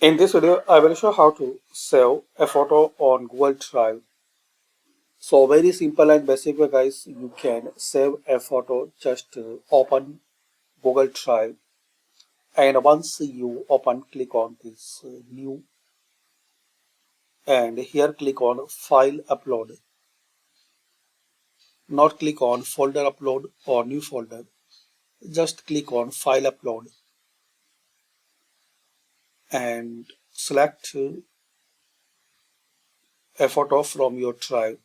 In this video, I will show how to save a photo on Google Drive. So very simple and basic way guys, you can save a photo. Just open Google Drive, and once you open, click on this new, and here click on file upload. Not click on folder upload or new folder. Just click on file upload and select a photo from your drive.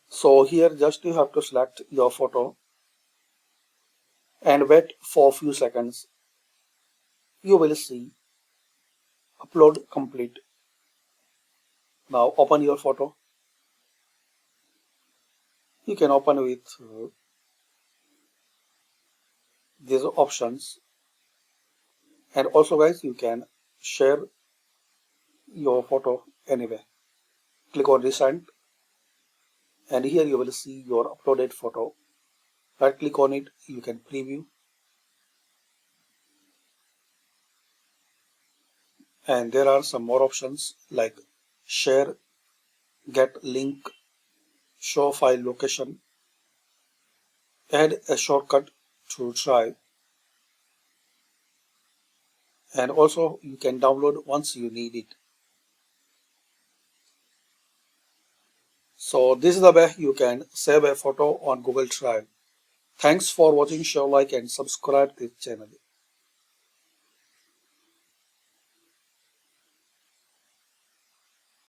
So here just you have to select your photo and wait for a few seconds. You will see upload complete. Now open your photo. You can open with these options, and also guys, you can share your photo anywhere. Click on resend, and here you will see your uploaded photo. Right click on it, you can preview, and there are some more options like share, get link, show file location, add a shortcut to Drive, and also you can download once you need it. So this is the way you can save a photo on Google Drive. Thanks for watching. Share, like and subscribe this channel.